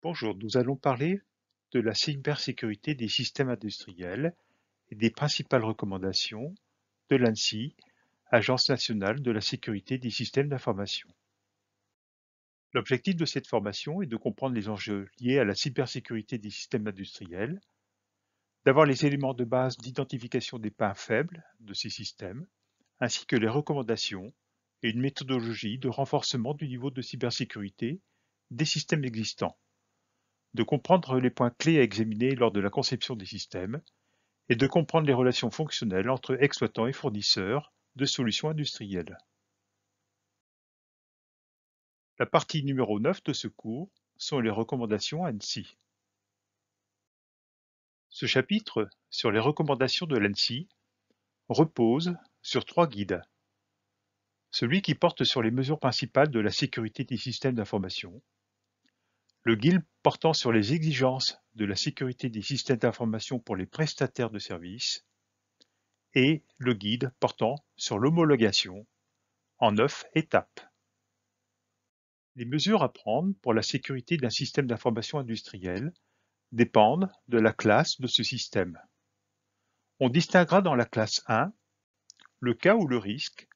Bonjour, nous allons parler de la cybersécurité des systèmes industriels et des principales recommandations de l'ANSSI, Agence nationale de la sécurité des systèmes d'information. L'objectif de cette formation est de comprendre les enjeux liés à la cybersécurité des systèmes industriels, d'avoir les éléments de base d'identification des points faibles de ces systèmes, ainsi que les recommandations et une méthodologie de renforcement du niveau de cybersécurité des systèmes existants, de comprendre les points clés à examiner lors de la conception des systèmes et de comprendre les relations fonctionnelles entre exploitants et fournisseurs de solutions industrielles. La partie numéro 9 de ce cours sont les recommandations ANSSI. Ce chapitre sur les recommandations de l'ANSSI repose sur 3 guides. Celui qui porte sur les mesures principales de la sécurité des systèmes d'information, le guide portant sur les exigences de la sécurité des systèmes d'information pour les prestataires de services, et le guide portant sur l'homologation en 9 étapes. Les mesures à prendre pour la sécurité d'un système d'information industriel dépendent de la classe de ce système. On distinguera dans la classe 1 le cas où le risque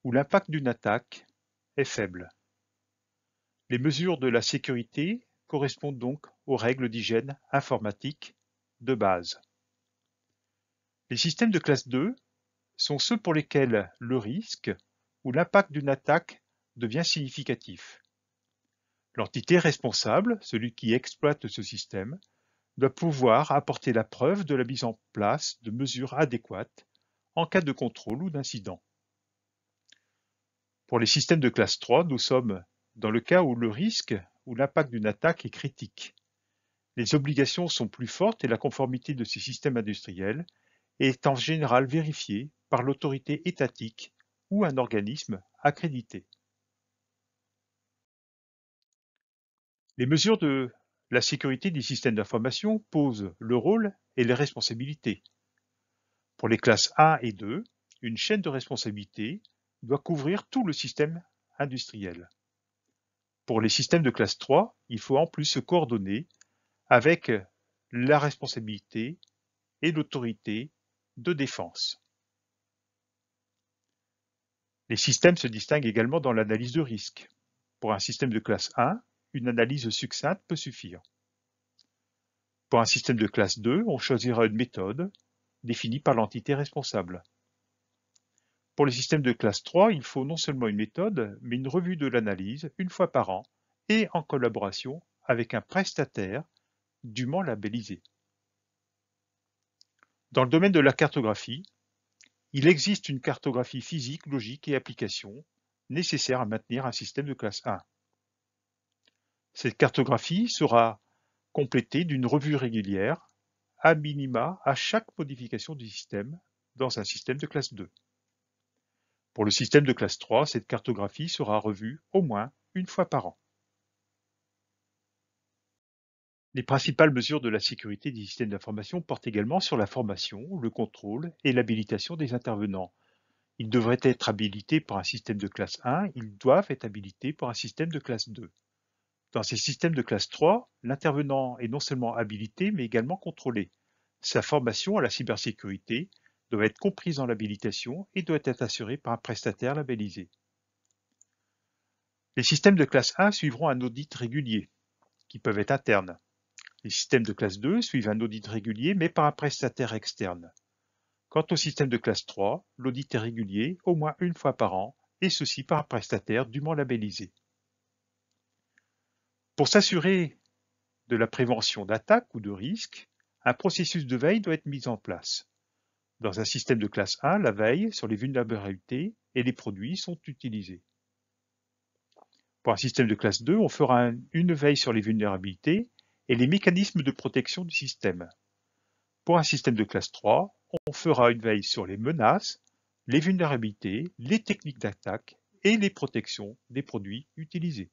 ou l'impact d'une attaque est faible. Les mesures de la sécurité correspondent donc aux règles d'hygiène informatique de base. Les systèmes de classe 2 sont ceux pour lesquels le risque ou l'impact d'une attaque devient significatif. L'entité responsable, celui qui exploite ce système, doit pouvoir apporter la preuve de la mise en place de mesures adéquates en cas de contrôle ou d'incident. Pour les systèmes de classe 3, nous sommes dans le cas où le risque ou l'impact d'une attaque est critique. Les obligations sont plus fortes et la conformité de ces systèmes industriels est en général vérifiée par l'autorité étatique ou un organisme accrédité. Les mesures de la sécurité des systèmes d'information posent le rôle et les responsabilités. Pour les classes 1 et 2, une chaîne de responsabilité doit couvrir tout le système industriel. Pour les systèmes de classe 3, il faut en plus se coordonner avec la responsabilité et l'autorité de défense. Les systèmes se distinguent également dans l'analyse de risque. Pour un système de classe 1, une analyse succincte peut suffire. Pour un système de classe 2, on choisira une méthode définie par l'entité responsable. Pour les systèmes de classe 3, il faut non seulement une méthode, mais une revue de l'analyse une fois par an et en collaboration avec un prestataire dûment labellisé. Dans le domaine de la cartographie, il existe une cartographie physique, logique et application nécessaire à maintenir un système de classe 1. Cette cartographie sera complétée d'une revue régulière, à minima à chaque modification du système dans un système de classe 2. Pour le système de classe 3, cette cartographie sera revue au moins une fois par an. Les principales mesures de la sécurité des systèmes d'information portent également sur la formation, le contrôle et l'habilitation des intervenants. Ils devraient être habilités pour un système de classe 1, ils doivent être habilités pour un système de classe 2. Dans ces systèmes de classe 3, l'intervenant est non seulement habilité, mais également contrôlé. Sa formation à la cybersécurité doit être comprise dans l'habilitation et doit être assurée par un prestataire labellisé. Les systèmes de classe 1 suivront un audit régulier, qui peuvent être internes. Les systèmes de classe 2 suivent un audit régulier, mais par un prestataire externe. Quant au système de classe 3, l'audit est régulier, au moins une fois par an, et ceci par un prestataire dûment labellisé. Pour s'assurer de la prévention d'attaques ou de risques, un processus de veille doit être mis en place. Dans un système de classe 1, la veille sur les vulnérabilités et les produits sont utilisés. Pour un système de classe 2, on fera une veille sur les vulnérabilités et les mécanismes de protection du système. Pour un système de classe 3, on fera une veille sur les menaces, les vulnérabilités, les techniques d'attaque et les protections des produits utilisés.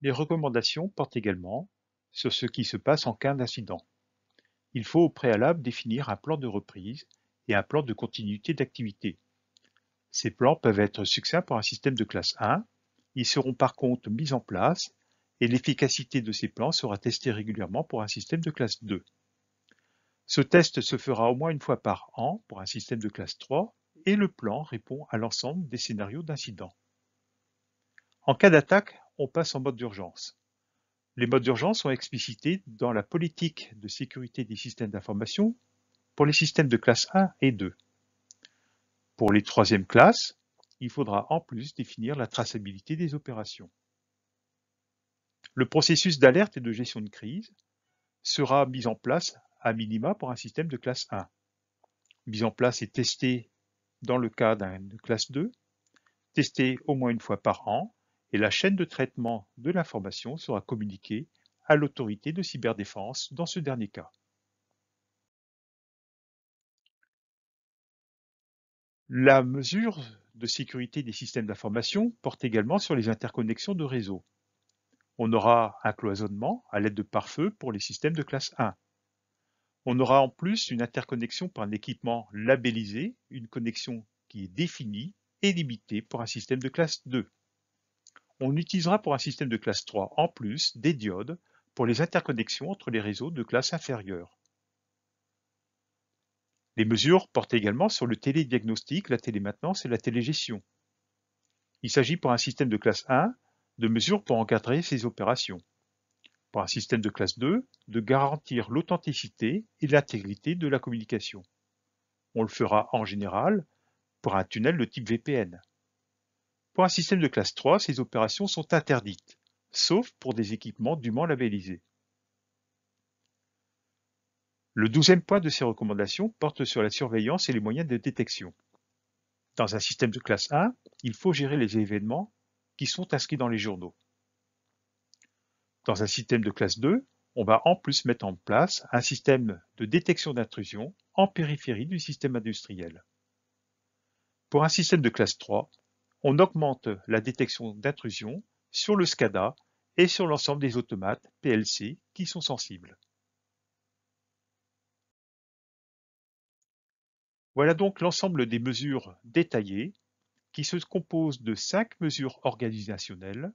Les recommandations portent également sur ce qui se passe en cas d'incident. Il faut au préalable définir un plan de reprise et un plan de continuité d'activité. Ces plans peuvent être succincts pour un système de classe 1, ils seront par contre mis en place et l'efficacité de ces plans sera testée régulièrement pour un système de classe 2. Ce test se fera au moins une fois par an pour un système de classe 3 et le plan répond à l'ensemble des scénarios d'incident. En cas d'attaque, on passe en mode d'urgence. Les modes d'urgence sont explicités dans la politique de sécurité des systèmes d'information pour les systèmes de classe 1 et 2. Pour les troisièmes classes, il faudra en plus définir la traçabilité des opérations. Le processus d'alerte et de gestion de crise sera mis en place à minima pour un système de classe 1. Mis en place et testé dans le cas d'une classe 2, testé au moins une fois par an, et la chaîne de traitement de l'information sera communiquée à l'autorité de cyberdéfense dans ce dernier cas. La mesure de sécurité des systèmes d'information porte également sur les interconnexions de réseau. On aura un cloisonnement à l'aide de pare-feu pour les systèmes de classe 1. On aura en plus une interconnexion par un équipement labellisé, une connexion qui est définie et limitée pour un système de classe 2. On utilisera pour un système de classe 3 en plus des diodes pour les interconnexions entre les réseaux de classe inférieure. Les mesures portent également sur le télédiagnostic, la télémaintenance et la télégestion. Il s'agit pour un système de classe 1 de mesures pour encadrer ces opérations. Pour un système de classe 2, de garantir l'authenticité et l'intégrité de la communication. On le fera en général pour un tunnel de type VPN. Pour un système de classe 3, ces opérations sont interdites, sauf pour des équipements dûment labellisés. Le 12e point de ces recommandations porte sur la surveillance et les moyens de détection. Dans un système de classe 1, il faut gérer les événements qui sont inscrits dans les journaux. Dans un système de classe 2, on va en plus mettre en place un système de détection d'intrusion en périphérie du système industriel. Pour un système de classe 3, on augmente la détection d'intrusion sur le SCADA et sur l'ensemble des automates PLC qui sont sensibles. Voilà donc l'ensemble des mesures détaillées qui se composent de 5 mesures organisationnelles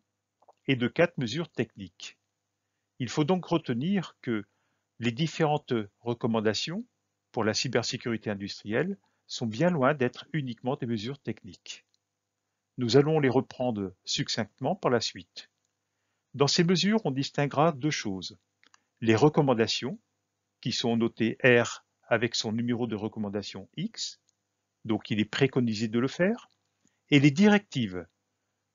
et de 4 mesures techniques. Il faut donc retenir que les différentes recommandations pour la cybersécurité industrielle sont bien loin d'être uniquement des mesures techniques. Nous allons les reprendre succinctement par la suite. Dans ces mesures, on distinguera deux choses. Les recommandations, qui sont notées R avec son numéro de recommandation X, donc il est préconisé de le faire, et les directives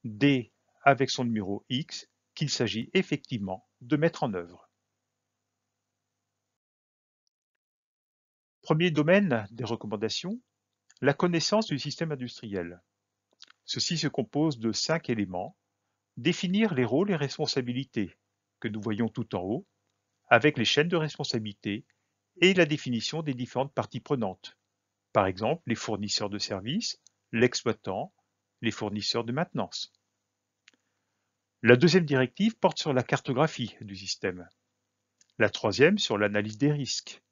D avec son numéro X, qu'il s'agit effectivement de mettre en œuvre. Premier domaine des recommandations, la connaissance du système industriel. Ceci se compose de 5 éléments. Définir les rôles et responsabilités, que nous voyons tout en haut, avec les chaînes de responsabilité et la définition des différentes parties prenantes. Par exemple, les fournisseurs de services, l'exploitant, les fournisseurs de maintenance. La deuxième directive porte sur la cartographie du système. La troisième sur l'analyse des risques.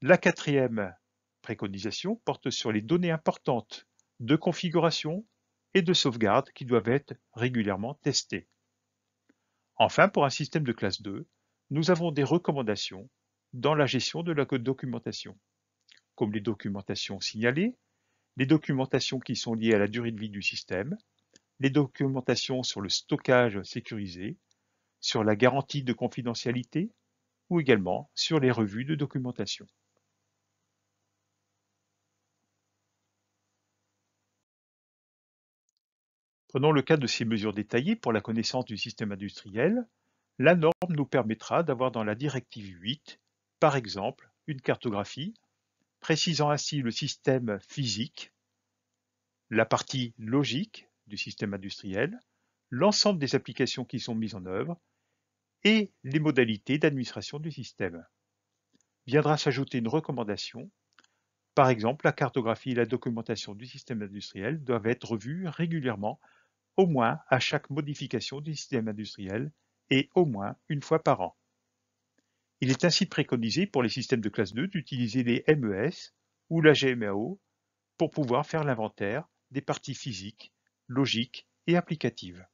La quatrième préconisation porte sur les données importantes de configuration et de sauvegarde qui doivent être régulièrement testées. Enfin, pour un système de classe 2, nous avons des recommandations dans la gestion de la documentation, comme les documentations signalées, les documentations qui sont liées à la durée de vie du système, les documentations sur le stockage sécurisé, sur la garantie de confidentialité ou également sur les revues de documentation. Prenons le cas de ces mesures détaillées pour la connaissance du système industriel. La norme nous permettra d'avoir dans la directive 8, par exemple, une cartographie précisant ainsi le système physique, la partie logique du système industriel, l'ensemble des applications qui sont mises en œuvre et les modalités d'administration du système. Viendra s'ajouter une recommandation. Par exemple, la cartographie et la documentation du système industriel doivent être revues régulièrement, au moins à chaque modification du système industriel et au moins une fois par an. Il est ainsi préconisé pour les systèmes de classe 2 d'utiliser les MES ou la GMAO pour pouvoir faire l'inventaire des parties physiques, logiques et applicatives.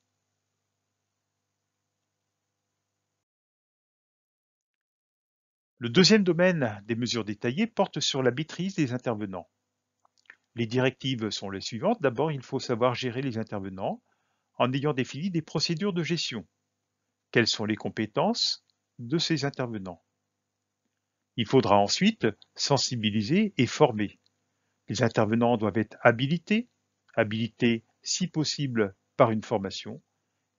Le deuxième domaine des mesures détaillées porte sur la maîtrise des intervenants. Les directives sont les suivantes. D'abord, il faut savoir gérer les intervenants en ayant défini des procédures de gestion. Quelles sont les compétences de ces intervenants? Il faudra ensuite sensibiliser et former. Les intervenants doivent être habilités si possible par une formation,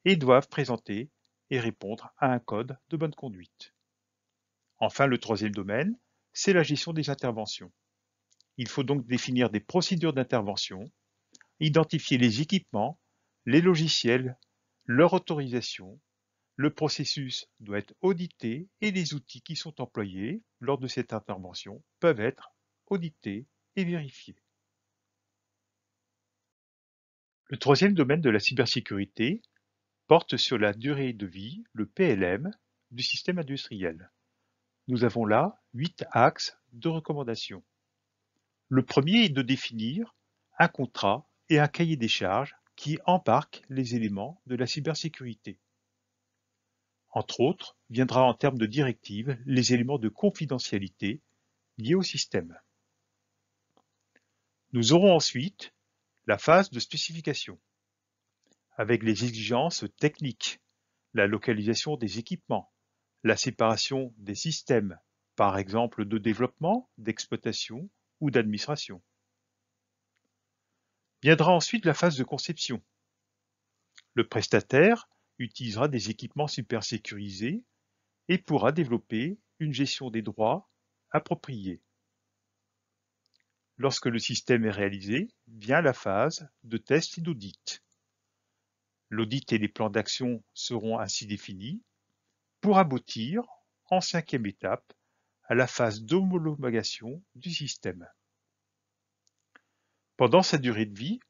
et doivent présenter et répondre à un code de bonne conduite. Enfin, le troisième domaine, c'est la gestion des interventions. Il faut donc définir des procédures d'intervention, identifier les équipements, les logiciels, leur autorisation. Le processus doit être audité et les outils qui sont employés lors de cette intervention peuvent être audités et vérifiés. Le troisième domaine de la cybersécurité porte sur la durée de vie, le PLM, du système industriel. Nous avons là 8 axes de recommandation. Le premier est de définir un contrat et un cahier des charges qui embarquent les éléments de la cybersécurité. Entre autres, viendra en termes de directives les éléments de confidentialité liés au système. Nous aurons ensuite la phase de spécification, avec les exigences techniques, la localisation des équipements, la séparation des systèmes, par exemple de développement, d'exploitation ou d'administration. Viendra ensuite la phase de conception. Le prestataire utilisera des équipements super sécurisés et pourra développer une gestion des droits appropriée. Lorsque le système est réalisé, vient la phase de test et d'audit. L'audit et les plans d'action seront ainsi définis pour aboutir, en cinquième étape, à la phase d'homologation du système. Pendant sa durée de vie,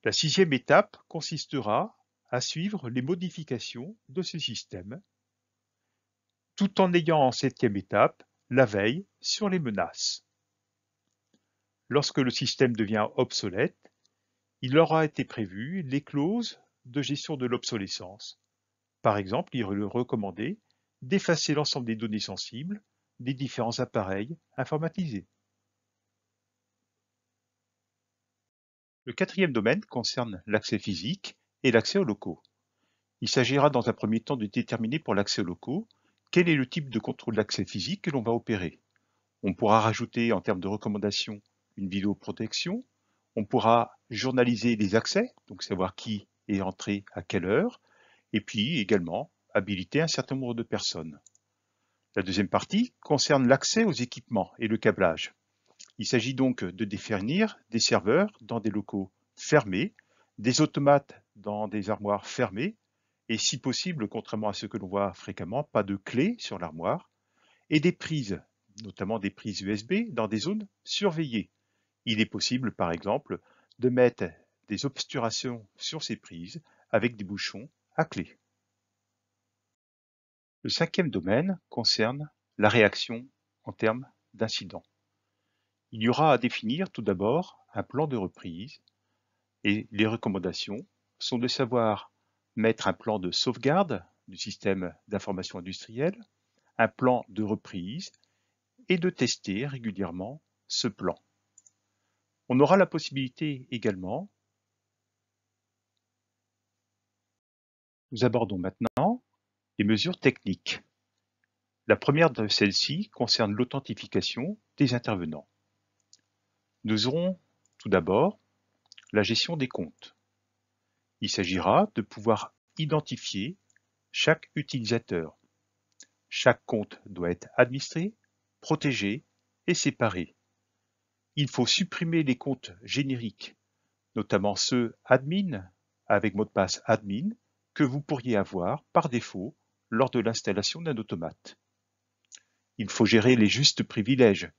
la sixième étape consistera à suivre les modifications de ce système, tout en ayant en septième étape la veille sur les menaces. Lorsque le système devient obsolète, il aura été prévu les clauses de gestion de l'obsolescence. Par exemple, il est recommandé d'effacer l'ensemble des données sensibles des différents appareils informatisés. Le quatrième domaine concerne l'accès physique et l'accès aux locaux. Il s'agira dans un premier temps de déterminer pour l'accès aux locaux quel est le type de contrôle d'accès physique que l'on va opérer. On pourra rajouter en termes de recommandations une vidéoprotection, on pourra journaliser les accès, donc savoir qui est entré à quelle heure, et puis également habiliter un certain nombre de personnes. La deuxième partie concerne l'accès aux équipements et le câblage. Il s'agit donc de définir des serveurs dans des locaux fermés, des automates dans des armoires fermées, et si possible, contrairement à ce que l'on voit fréquemment, pas de clé sur l'armoire, et des prises, notamment des prises USB, dans des zones surveillées. Il est possible, par exemple, de mettre des obturations sur ces prises avec des bouchons à clé. Le cinquième domaine concerne la réaction en termes d'incidents. Il y aura à définir tout d'abord un plan de reprise et les recommandations sont de savoir mettre un plan de sauvegarde du système d'information industrielle, un plan de reprise et de tester régulièrement ce plan. On aura la possibilité également, nous abordons maintenant les mesures techniques. La première de celles-ci concerne l'authentification des intervenants. Nous aurons tout d'abord la gestion des comptes. Il s'agira de pouvoir identifier chaque utilisateur. Chaque compte doit être administré, protégé et séparé. Il faut supprimer les comptes génériques, notamment ceux admin avec mot de passe admin que vous pourriez avoir par défaut lors de l'installation d'un automate. Il faut gérer les justes privilèges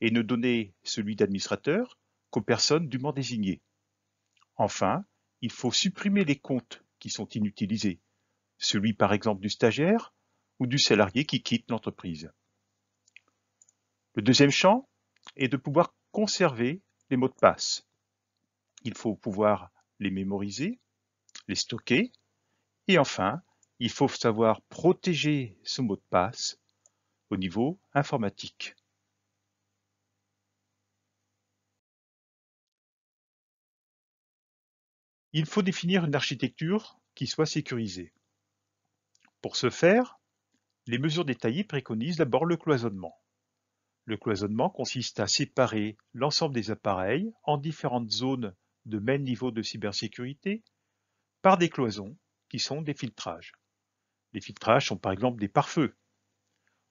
et ne donner celui d'administrateur qu'aux personnes dûment désignées. Enfin, il faut supprimer les comptes qui sont inutilisés, celui par exemple du stagiaire ou du salarié qui quitte l'entreprise. Le deuxième champ est de pouvoir conserver les mots de passe. Il faut pouvoir les mémoriser, les stocker, et enfin, il faut savoir protéger ce mot de passe au niveau informatique. Il faut définir une architecture qui soit sécurisée. Pour ce faire, les mesures détaillées préconisent d'abord le cloisonnement. Le cloisonnement consiste à séparer l'ensemble des appareils en différentes zones de même niveau de cybersécurité par des cloisons qui sont des filtrages. Les filtrages sont par exemple des pare-feux.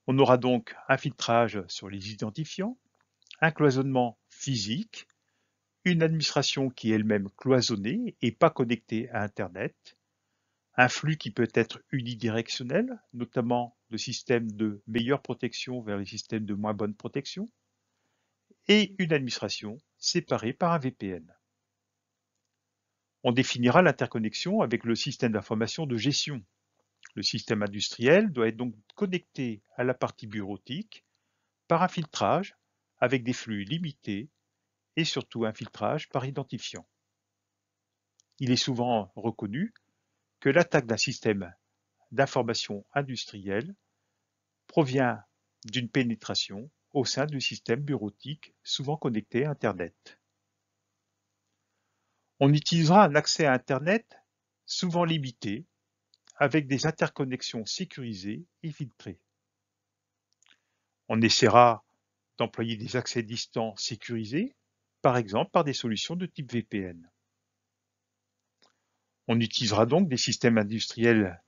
On aura donc un filtrage sur les identifiants, un cloisonnement physique, une administration qui est elle-même cloisonnée et pas connectée à Internet, un flux qui peut être unidirectionnel, notamment de systèmes de meilleure protection vers les systèmes de moins bonne protection, et une administration séparée par un VPN. On définira l'interconnexion avec le système d'information de gestion. Le système industriel doit être donc connecté à la partie bureautique par un filtrage avec des flux limités et surtout un filtrage par identifiant. Il est souvent reconnu que l'attaque d'un système d'information industriel provient d'une pénétration au sein du système bureautique souvent connecté à Internet. On utilisera un accès à Internet souvent limité avec des interconnexions sécurisées et filtrées. On essaiera d'employer des accès distants sécurisés, par exemple par des solutions de type VPN. On utilisera donc des systèmes industriels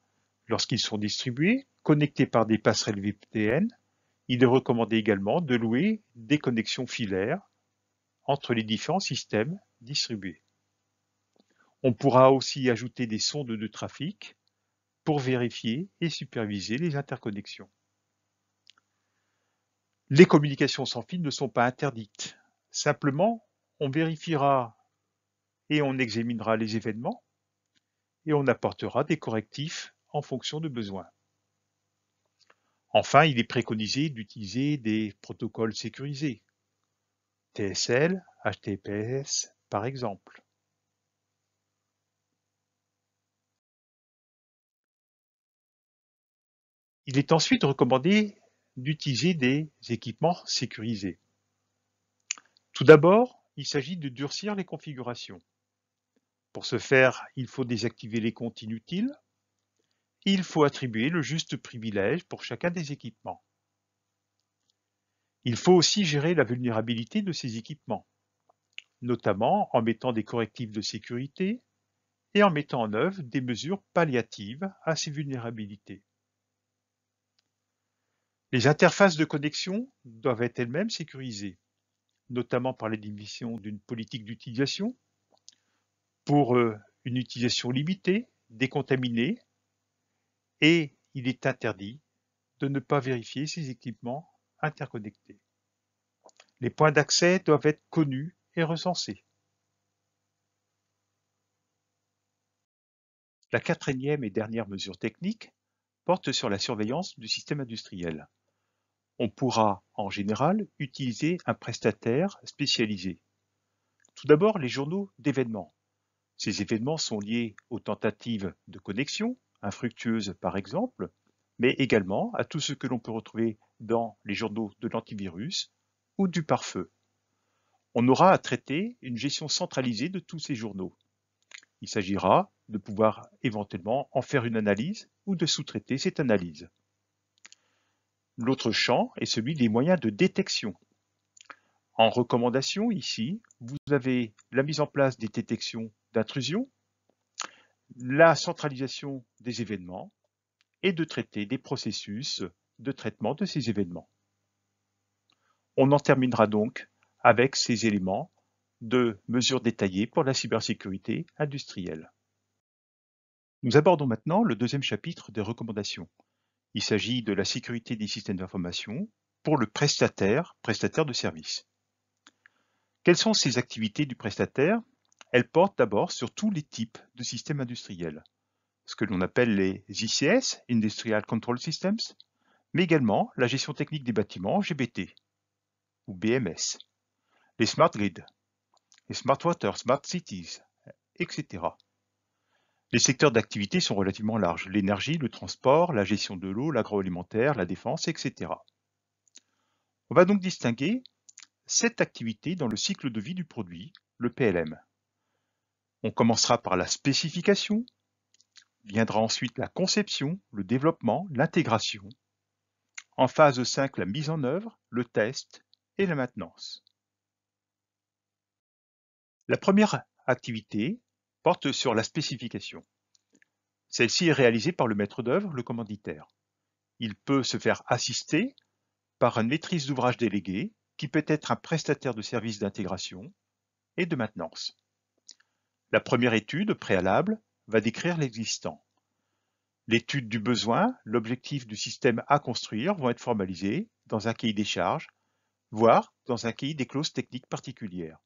lorsqu'ils sont distribués, connectés par des passerelles VPN. Il est recommandé également de louer des connexions filaires entre les différents systèmes distribués. On pourra aussi ajouter des sondes de trafic pour vérifier et superviser les interconnexions. Les communications sans fil ne sont pas interdites. Simplement, on vérifiera et on examinera les événements et on apportera des correctifs en fonction de besoins. Enfin, il est préconisé d'utiliser des protocoles sécurisés, TSL, HTTPS par exemple. Il est ensuite recommandé d'utiliser des équipements sécurisés. Tout d'abord, il s'agit de durcir les configurations. Pour ce faire, il faut désactiver les comptes inutiles. Il faut attribuer le juste privilège pour chacun des équipements. Il faut aussi gérer la vulnérabilité de ces équipements, notamment en mettant des correctifs de sécurité et en mettant en œuvre des mesures palliatives à ces vulnérabilités. Les interfaces de connexion doivent être elles-mêmes sécurisées, notamment par l'édition d'une politique d'utilisation pour une utilisation limitée, décontaminée, et il est interdit de ne pas vérifier ces équipements interconnectés. Les points d'accès doivent être connus et recensés. La quatrième et dernière mesure technique porte sur la surveillance du système industriel. On pourra, en général, utiliser un prestataire spécialisé. Tout d'abord, les journaux d'événements. Ces événements sont liés aux tentatives de connexion, infructueuses par exemple, mais également à tout ce que l'on peut retrouver dans les journaux de l'antivirus ou du pare-feu. On aura à traiter une gestion centralisée de tous ces journaux. Il s'agira de pouvoir éventuellement en faire une analyse ou de sous-traiter cette analyse. L'autre champ est celui des moyens de détection. En recommandation, ici, vous avez la mise en place des détections d'intrusion, la centralisation des événements et de traiter des processus de traitement de ces événements. On en terminera donc avec ces éléments de mesures détaillées pour la cybersécurité industrielle. Nous abordons maintenant le deuxième chapitre des recommandations. Il s'agit de la sécurité des systèmes d'information pour le prestataire de service. Quelles sont ces activités du prestataire? Elles portent d'abord sur tous les types de systèmes industriels, ce que l'on appelle les ICS, Industrial Control Systems, mais également la gestion technique des bâtiments, GBT, ou BMS, les Smart Grid, les Smart Water, Smart Cities, etc. Les secteurs d'activité sont relativement larges, l'énergie, le transport, la gestion de l'eau, l'agroalimentaire, la défense, etc. On va donc distinguer 7 activités dans le cycle de vie du produit, le PLM. On commencera par la spécification, viendra ensuite la conception, le développement, l'intégration. En phase 5, la mise en œuvre, le test et la maintenance. La première activité porte sur la spécification. Celle-ci est réalisée par le maître d'œuvre, le commanditaire. Il peut se faire assister par une maîtrise d'ouvrage délégué, qui peut être un prestataire de services d'intégration et de maintenance. La première étude préalable va décrire l'existant. L'étude du besoin, l'objectif du système à construire vont être formalisés dans un cahier des charges, voire dans un cahier des clauses techniques particulières.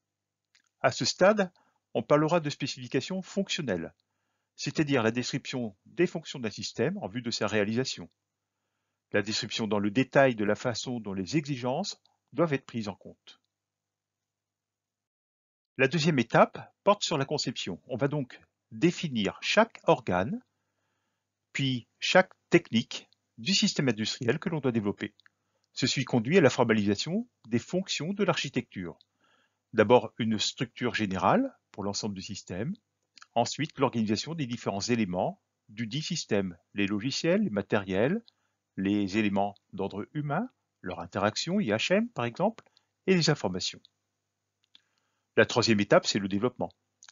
À ce stade, on parlera de spécification fonctionnelle, c'est-à-dire la description des fonctions d'un système en vue de sa réalisation. La description dans le détail de la façon dont les exigences doivent être prises en compte. La deuxième étape porte sur la conception. On va donc définir chaque organe, puis chaque technique du système industriel que l'on doit développer. Ceci conduit à la formalisation des fonctions de l'architecture. D'abord une structure générale pour l'ensemble du système, ensuite l'organisation des différents éléments du dit système, les logiciels, les matériels, les éléments d'ordre humain, leur interaction, IHM par exemple, et les informations. La troisième étape, c'est le développement.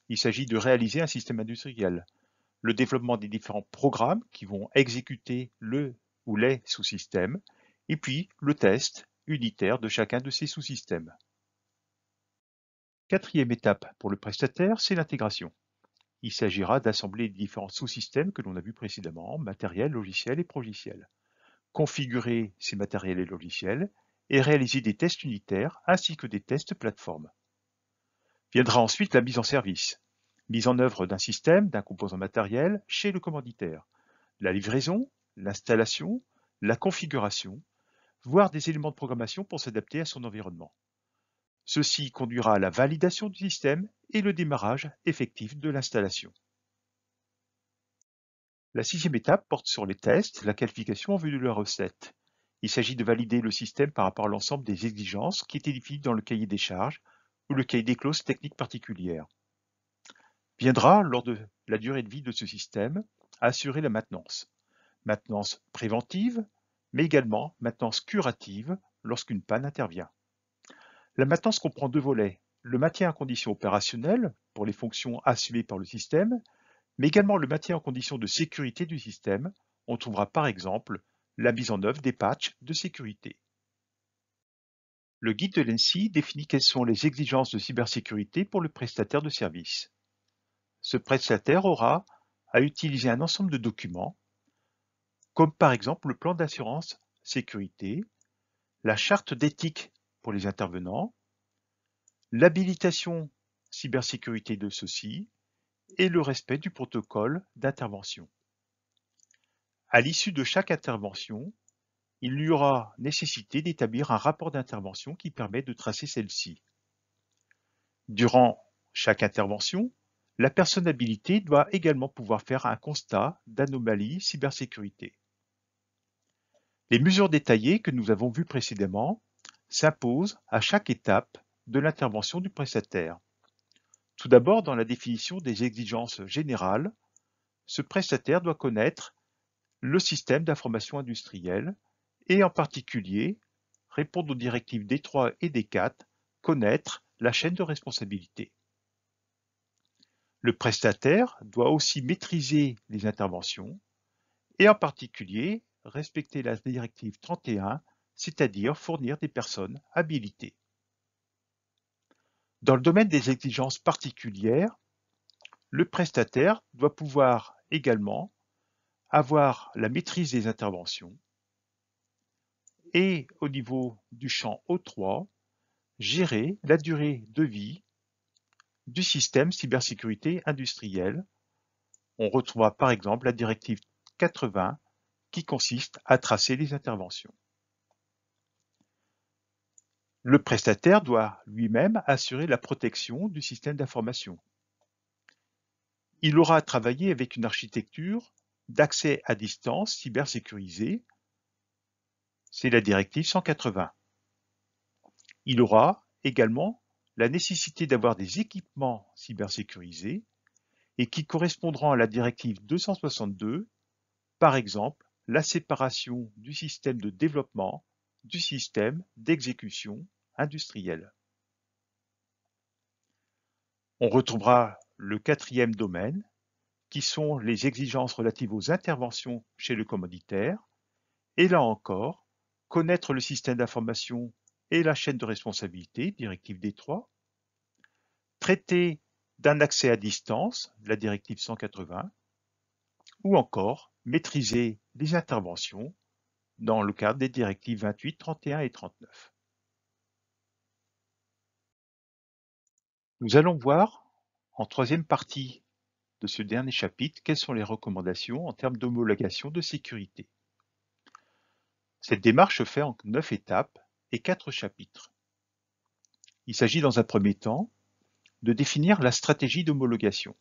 Il s'agit de réaliser un système industriel, le développement des différents programmes qui vont exécuter le ou les sous-systèmes, et puis le test unitaire de chacun de ces sous-systèmes. Quatrième étape pour le prestataire, c'est l'intégration. Il s'agira d'assembler les différents sous-systèmes que l'on a vus précédemment, matériel, logiciel et progiciel. Configurer ces matériels et logiciels et réaliser des tests unitaires ainsi que des tests plateformes. Viendra ensuite la mise en service, mise en œuvre d'un système, d'un composant matériel chez le commanditaire, la livraison, l'installation, la configuration, voire des éléments de programmation pour s'adapter à son environnement. Ceci conduira à la validation du système et le démarrage effectif de l'installation. La sixième étape porte sur les tests, la qualification en vue de la recette. Il s'agit de valider le système par rapport à l'ensemble des exigences qui étaient définies dans le cahier des charges ou le cahier des clauses techniques particulières. Viendra, lors de la durée de vie de ce système, à assurer la maintenance. Maintenance préventive, mais également maintenance curative lorsqu'une panne intervient. La maintenance comprend deux volets, le maintien en condition opérationnelle pour les fonctions assumées par le système, mais également le maintien en condition de sécurité du système. On trouvera par exemple la mise en œuvre des patchs de sécurité. Le guide de l'ENSI définit quelles sont les exigences de cybersécurité pour le prestataire de service. Ce prestataire aura à utiliser un ensemble de documents, comme par exemple le plan d'assurance sécurité, la charte d'éthique pour les intervenants, l'habilitation cybersécurité de ceux-ci et le respect du protocole d'intervention. À l'issue de chaque intervention, il y aura nécessité d'établir un rapport d'intervention qui permet de tracer celle-ci. Durant chaque intervention, la personne habilitée doit également pouvoir faire un constat d'anomalie cybersécurité. Les mesures détaillées que nous avons vues précédemment s'imposent à chaque étape de l'intervention du prestataire. Tout d'abord, dans la définition des exigences générales, ce prestataire doit connaître le système d'information industrielle et en particulier répondre aux directives D3 et D4, connaître la chaîne de responsabilité. Le prestataire doit aussi maîtriser les interventions et en particulier respecter la directive 31, c'est-à-dire fournir des personnes habilitées. Dans le domaine des exigences particulières, le prestataire doit pouvoir également avoir la maîtrise des interventions et au niveau du champ O3, gérer la durée de vie du système cybersécurité industrielle. On retrouvera par exemple la directive 80 qui consiste à tracer les interventions. Le prestataire doit lui-même assurer la protection du système d'information. Il aura à travailler avec une architecture d'accès à distance cybersécurisée. C'est la directive 180. Il aura également la nécessité d'avoir des équipements cybersécurisés et qui correspondront à la directive 262, par exemple la séparation du système de développement du système d'exécution industriel. On retrouvera le quatrième domaine, qui sont les exigences relatives aux interventions chez le commanditaire, et là encore, connaître le système d'information et la chaîne de responsabilité, directive D3, traiter d'un accès à distance, la directive 180, ou encore maîtriser les interventions dans le cadre des directives 28, 31 et 39. Nous allons voir, en troisième partie de ce dernier chapitre, quelles sont les recommandations en termes d'homologation de sécurité. Cette démarche se fait en 9 étapes et 4 chapitres. Il s'agit dans un premier temps de définir la stratégie d'homologation.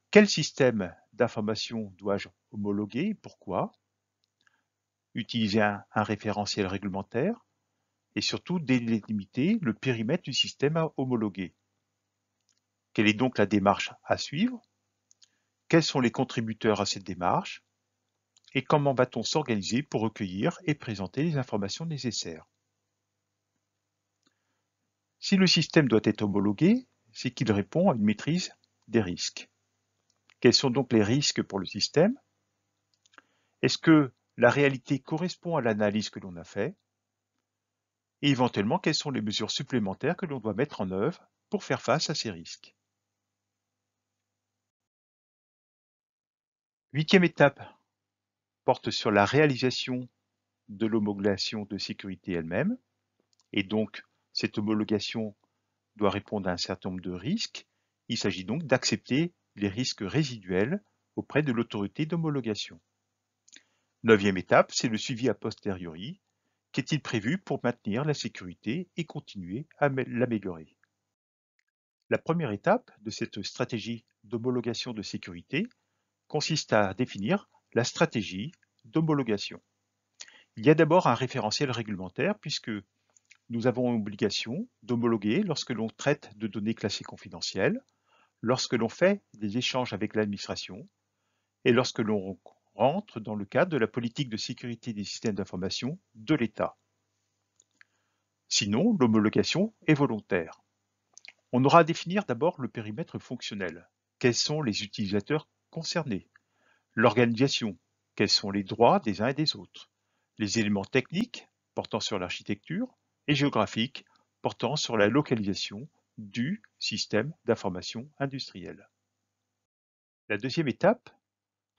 Quel système d'information dois-je homologuer et pourquoi? Utiliser un référentiel réglementaire et surtout délimiter le périmètre du système à homologuer. Quelle est donc la démarche à suivre? Quels sont les contributeurs à cette démarche? Et comment va-t-on s'organiser pour recueillir et présenter les informations nécessaires? Si le système doit être homologué, c'est qu'il répond à une maîtrise des risques. Quels sont donc les risques pour le système? Est-ce que la réalité correspond à l'analyse que l'on a faite? Et éventuellement, quelles sont les mesures supplémentaires que l'on doit mettre en œuvre pour faire face à ces risques? Huitième étape porte sur la réalisation de l'homologation de sécurité elle-même. Et donc, cette homologation doit répondre à un certain nombre de risques. Il s'agit donc d'accepter les risques résiduels auprès de l'autorité d'homologation. Neuvième étape, c'est le suivi a posteriori. Qu'est-il prévu pour maintenir la sécurité et continuer à l'améliorer? La première étape de cette stratégie d'homologation de sécurité consiste à définir la stratégie d'homologation. Il y a d'abord un référentiel réglementaire puisque nous avons obligation d'homologuer lorsque l'on traite de données classées confidentielles, lorsque l'on fait des échanges avec l'administration et lorsque l'on rentre dans le cadre de la politique de sécurité des systèmes d'information de l'État. Sinon, l'homologation est volontaire. On aura à définir d'abord le périmètre fonctionnel. Quels sont les utilisateurs concernés? L'organisation. Quels sont les droits des uns et des autres? Les éléments techniques portant sur l'architecture et géographiques portant sur la localisation du système d'information industriel. La deuxième étape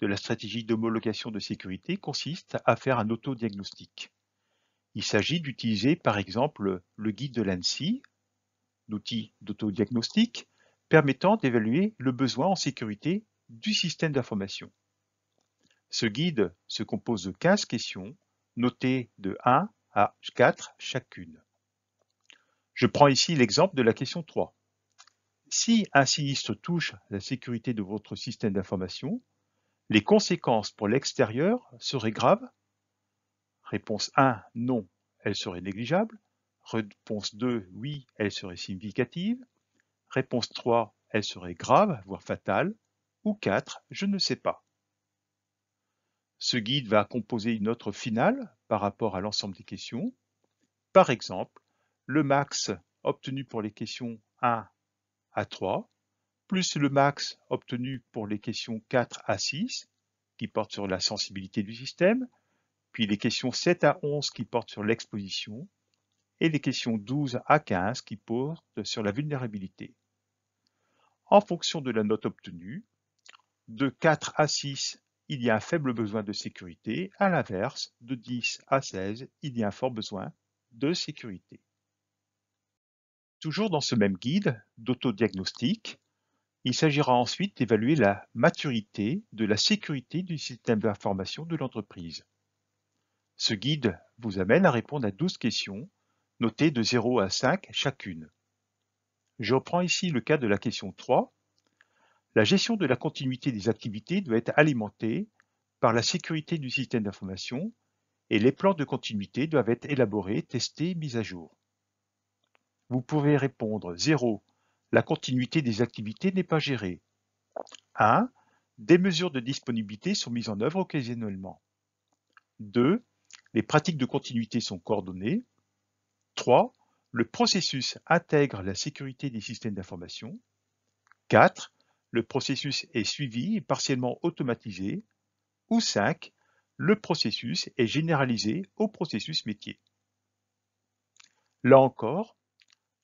de la stratégie d'homologation de sécurité consiste à faire un autodiagnostic. Il s'agit d'utiliser par exemple le guide de l'ANSSI, l'outil d'autodiagnostic, permettant d'évaluer le besoin en sécurité du système d'information. Ce guide se compose de 15 questions, notées de 1 à 4 chacune. Je prends ici l'exemple de la question 3. Si un sinistre touche la sécurité de votre système d'information, les conséquences pour l'extérieur seraient graves? Réponse 1, non, elles seraient négligeables. Réponse 2, oui, elles seraient significatives. Réponse 3, elles seraient graves, voire fatales. Ou 4, je ne sais pas. Ce guide va composer une note finale par rapport à l'ensemble des questions. Par exemple, le max obtenu pour les questions 1 à 3, plus le max obtenu pour les questions 4 à 6, qui portent sur la sensibilité du système, puis les questions 7 à 11 qui portent sur l'exposition, et les questions 12 à 15 qui portent sur la vulnérabilité. En fonction de la note obtenue, de 4 à 6, il y a un faible besoin de sécurité, à l'inverse, de 10 à 16, il y a un fort besoin de sécurité. Toujours dans ce même guide d'autodiagnostic, il s'agira ensuite d'évaluer la maturité de la sécurité du système d'information de l'entreprise. Ce guide vous amène à répondre à 12 questions, notées de 0 à 5 chacune. Je reprends ici le cas de la question 3. La gestion de la continuité des activités doit être alimentée par la sécurité du système d'information et les plans de continuité doivent être élaborés, testés, mis à jour. vous pouvez répondre 0. La continuité des activités n'est pas gérée. 1. Des mesures de disponibilité sont mises en œuvre occasionnellement. 2. Les pratiques de continuité sont coordonnées. 3. Le processus intègre la sécurité des systèmes d'information. 4. Le processus est suivi et partiellement automatisé. Ou 5. Le processus est généralisé au processus métier. Là encore,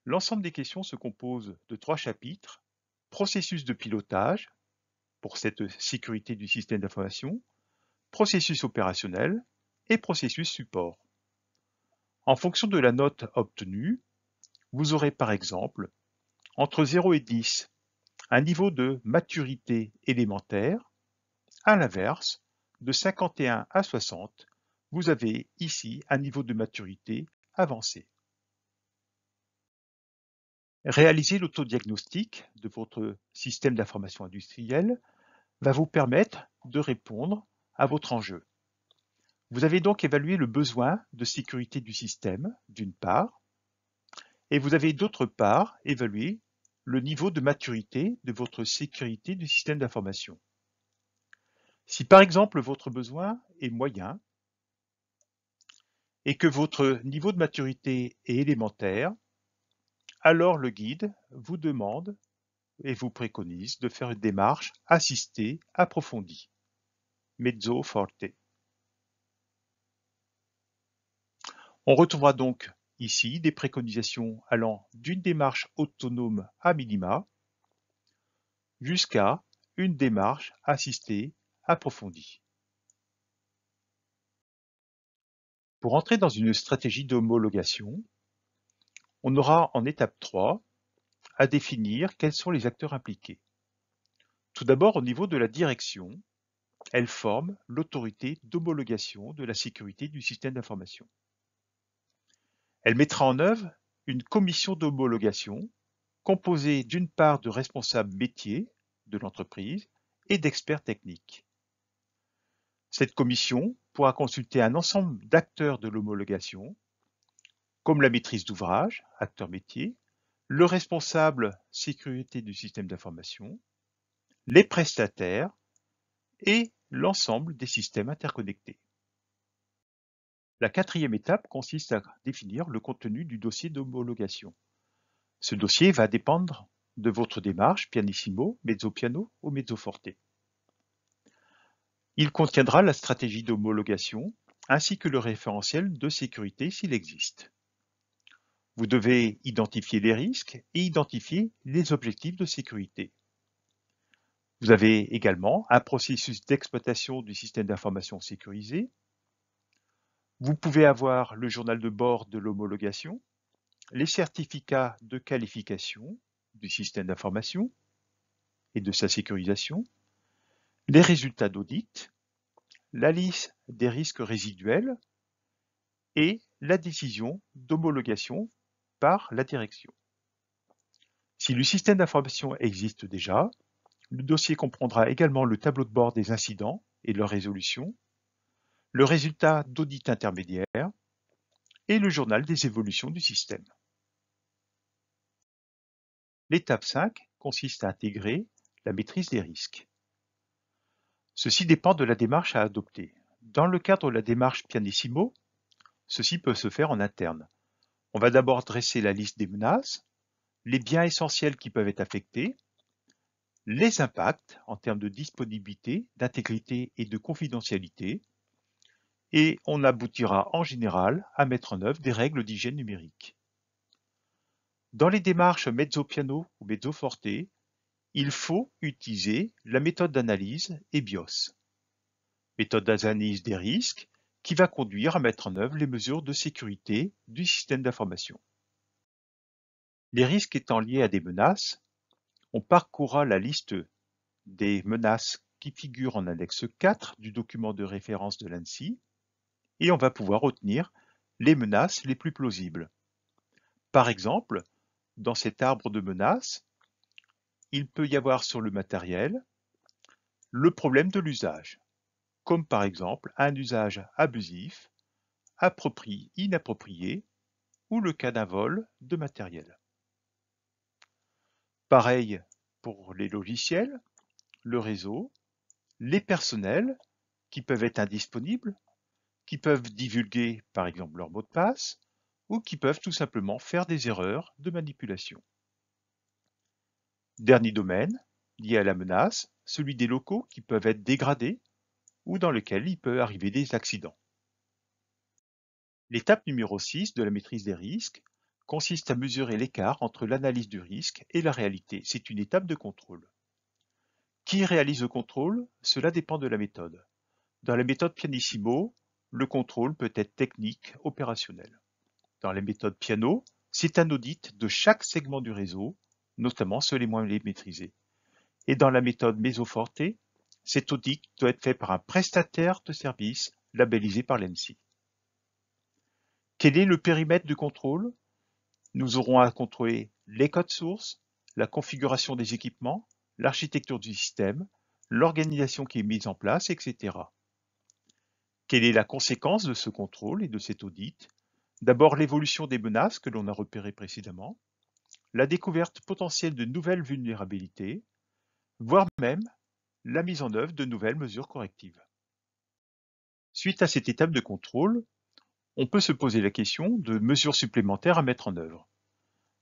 l'ensemble des questions se compose de 3 chapitres: processus de pilotage, pour cette sécurité du système d'information, processus opérationnel et processus support. En fonction de la note obtenue, vous aurez par exemple entre 0 et 10 un niveau de maturité élémentaire. À l'inverse, de 51 à 60, vous avez ici un niveau de maturité avancé. Réaliser l'autodiagnostic de votre système d'information industrielle va vous permettre de répondre à votre enjeu. Vous avez donc évalué le besoin de sécurité du système, d'une part, et vous avez d'autre part évalué le niveau de maturité de votre sécurité du système d'information. Si par exemple votre besoin est moyen et que votre niveau de maturité est élémentaire, alors le guide vous demande et vous préconise de faire une démarche assistée approfondie, mezzo forte. On retrouvera donc ici des préconisations allant d'une démarche autonome à minima jusqu'à une démarche assistée approfondie. Pour entrer dans une stratégie d'homologation, on aura en étape 3 à définir quels sont les acteurs impliqués. Tout d'abord, au niveau de la direction, elle forme l'autorité d'homologation de la sécurité du système d'information. Elle mettra en œuvre une commission d'homologation composée d'une part de responsables métiers de l'entreprise et d'experts techniques. Cette commission pourra consulter un ensemble d'acteurs de l'homologation, comme la maîtrise d'ouvrage, acteur métier, le responsable sécurité du système d'information, les prestataires et l'ensemble des systèmes interconnectés. La quatrième étape consiste à définir le contenu du dossier d'homologation. Ce dossier va dépendre de votre démarche pianissimo, mezzo piano ou mezzo forte. Il contiendra la stratégie d'homologation ainsi que le référentiel de sécurité s'il existe. Vous devez identifier les risques et identifier les objectifs de sécurité. Vous avez également un processus d'exploitation du système d'information sécurisé. Vous pouvez avoir le journal de bord de l'homologation, les certificats de qualification du système d'information et de sa sécurisation, les résultats d'audit, la liste des risques résiduels et la décision d'homologation par la direction. Si le système d'information existe déjà, le dossier comprendra également le tableau de bord des incidents et leur résolution, le résultat d'audit intermédiaire et le journal des évolutions du système. L'étape 5 consiste à intégrer la maîtrise des risques. Ceci dépend de la démarche à adopter. Dans le cadre de la démarche pianissimo, ceci peut se faire en interne. On va d'abord dresser la liste des menaces, les biens essentiels qui peuvent être affectés, les impacts en termes de disponibilité, d'intégrité et de confidentialité, et on aboutira en général à mettre en œuvre des règles d'hygiène numérique. Dans les démarches mezzo piano ou mezzo forte, il faut utiliser la méthode d'analyse EBIOS, méthode d'analyse des risques qui va conduire à mettre en œuvre les mesures de sécurité du système d'information. Les risques étant liés à des menaces, on parcourra la liste des menaces qui figurent en annexe 4 du document de référence de l'ANSSI et on va pouvoir retenir les menaces les plus plausibles. Par exemple, dans cet arbre de menaces, il peut y avoir sur le matériel le problème de l'usage, comme par exemple un usage abusif, inapproprié ou le cas d'un vol de matériel. Pareil pour les logiciels, le réseau, les personnels qui peuvent être indisponibles, qui peuvent divulguer par exemple leur mot de passe, ou qui peuvent tout simplement faire des erreurs de manipulation. Dernier domaine, lié à la menace, celui des locaux qui peuvent être dégradés ou dans lequel il peut arriver des accidents. L'étape numéro 6 de la maîtrise des risques consiste à mesurer l'écart entre l'analyse du risque et la réalité. C'est une étape de contrôle. Qui réalise le contrôle? Cela dépend de la méthode. Dans la méthode Pianissimo, le contrôle peut être technique, opérationnel. Dans la méthode Piano, c'est un audit de chaque segment du réseau, notamment ceux les moins maîtrisés. Et dans la méthode Mesoforte, cet audit doit être fait par un prestataire de service labellisé par l'ANSSI. Quel est le périmètre du contrôle? Nous aurons à contrôler les codes sources, la configuration des équipements, l'architecture du système, l'organisation qui est mise en place, etc. Quelle est la conséquence de ce contrôle et de cet audit? D'abord l'évolution des menaces que l'on a repérées précédemment, la découverte potentielle de nouvelles vulnérabilités, voire même la mise en œuvre de nouvelles mesures correctives. Suite à cette étape de contrôle, on peut se poser la question de mesures supplémentaires à mettre en œuvre.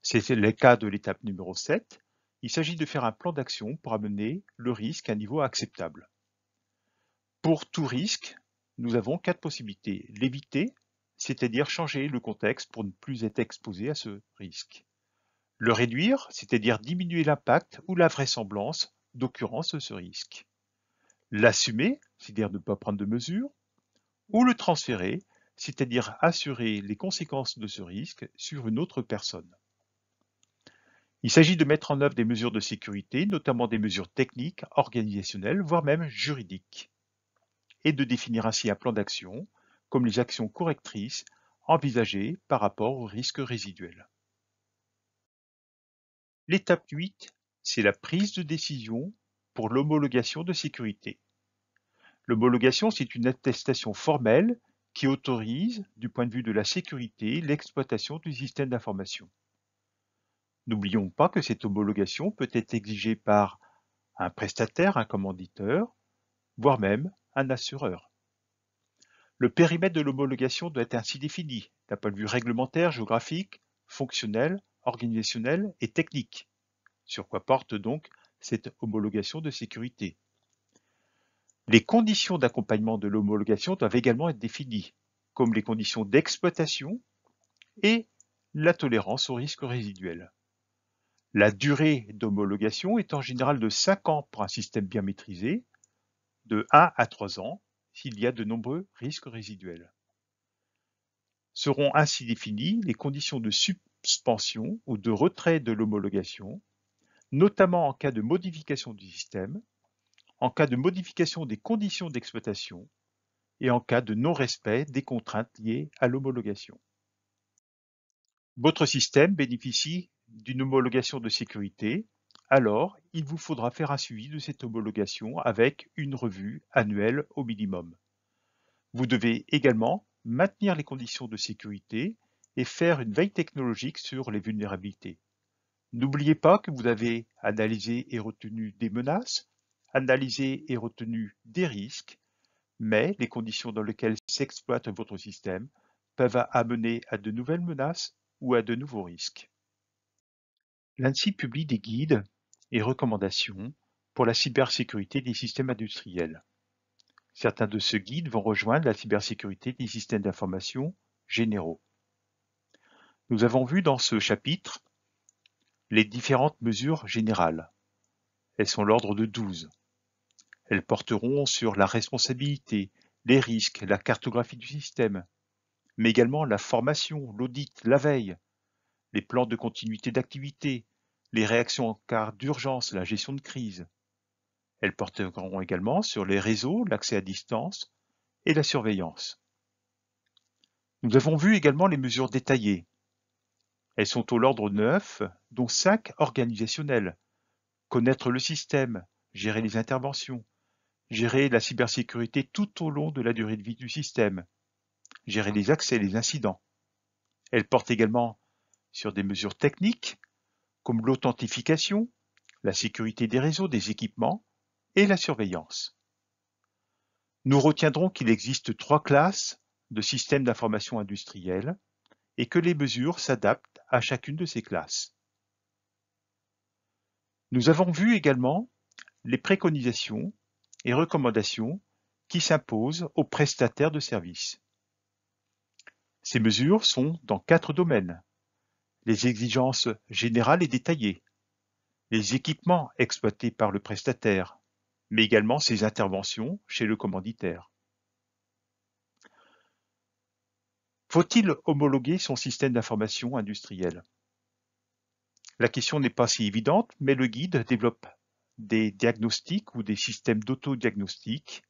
C'est le cas de l'étape numéro 7. Il s'agit de faire un plan d'action pour amener le risque à un niveau acceptable. Pour tout risque, nous avons 4 possibilités. L'éviter, c'est-à-dire changer le contexte pour ne plus être exposé à ce risque. Le réduire, c'est-à-dire diminuer l'impact ou la vraisemblance d'occurrence de ce risque. L'assumer, c'est-à-dire ne pas prendre de mesures. Ou le transférer, c'est-à-dire assurer les conséquences de ce risque sur une autre personne. Il s'agit de mettre en œuvre des mesures de sécurité, notamment des mesures techniques, organisationnelles, voire même juridiques, et de définir ainsi un plan d'action, comme les actions correctrices envisagées par rapport aux risques résiduels. L'étape 8, c'est la prise de décision pour l'homologation de sécurité. L'homologation, c'est une attestation formelle qui autorise, du point de vue de la sécurité, l'exploitation du système d'information. N'oublions pas que cette homologation peut être exigée par un prestataire, un commanditeur, voire même un assureur. Le périmètre de l'homologation doit être ainsi défini, d'un point de vue réglementaire, géographique, fonctionnel, organisationnel et technique. Sur quoi porte donc cette homologation de sécurité? Les conditions d'accompagnement de l'homologation doivent également être définies, comme les conditions d'exploitation et la tolérance au risque résiduel. La durée d'homologation est en général de 5 ans pour un système bien maîtrisé, de 1 à 3 ans s'il y a de nombreux risques résiduels. Seront ainsi définies les conditions de suspension ou de retrait de l'homologation, notamment en cas de modification du système, en cas de modification des conditions d'exploitation et en cas de non-respect des contraintes liées à l'homologation. Votre système bénéficie d'une homologation de sécurité, alors il vous faudra faire un suivi de cette homologation avec une revue annuelle au minimum. Vous devez également maintenir les conditions de sécurité et faire une veille technologique sur les vulnérabilités. N'oubliez pas que vous avez analysé et retenu des menaces, analysé et retenu des risques, mais les conditions dans lesquelles s'exploite votre système peuvent amener à de nouvelles menaces ou à de nouveaux risques. L'ANSSI publie des guides et recommandations pour la cybersécurité des systèmes industriels. Certains de ces guides vont rejoindre la cybersécurité des systèmes d'information généraux. Nous avons vu dans ce chapitre les différentes mesures générales. Elles sont l'ordre de 12. Elles porteront sur la responsabilité, les risques, la cartographie du système, mais également la formation, l'audit, la veille, les plans de continuité d'activité, les réactions en cas d'urgence, la gestion de crise. Elles porteront également sur les réseaux, l'accès à distance et la surveillance. Nous avons vu également les mesures détaillées. Elles sont au l'ordre 9, dont 5 organisationnelles. Connaître le système, gérer les interventions, gérer la cybersécurité tout au long de la durée de vie du système, gérer les accès et les incidents. Elle porte également sur des mesures techniques comme l'authentification, la sécurité des réseaux, des équipements et la surveillance. Nous retiendrons qu'il existe 3 classes de systèmes d'information industriels et que les mesures s'adaptent à chacune de ces classes. Nous avons vu également les préconisations et recommandations qui s'imposent aux prestataires de services. Ces mesures sont dans 4 domaines: les exigences générales et détaillées, les équipements exploités par le prestataire, mais également ses interventions chez le commanditaire. Faut-il homologuer son système d'information industriel? La question n'est pas si évidente, mais le guide développe des diagnostics ou des systèmes d'autodiagnostic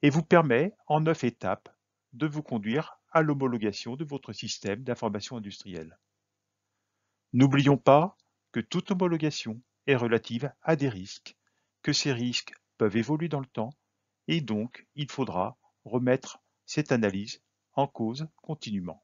et vous permet, en 9 étapes, de vous conduire à l'homologation de votre système d'information industrielle. N'oublions pas que toute homologation est relative à des risques, que ces risques peuvent évoluer dans le temps et donc il faudra remettre cette analyse en cause continuellement.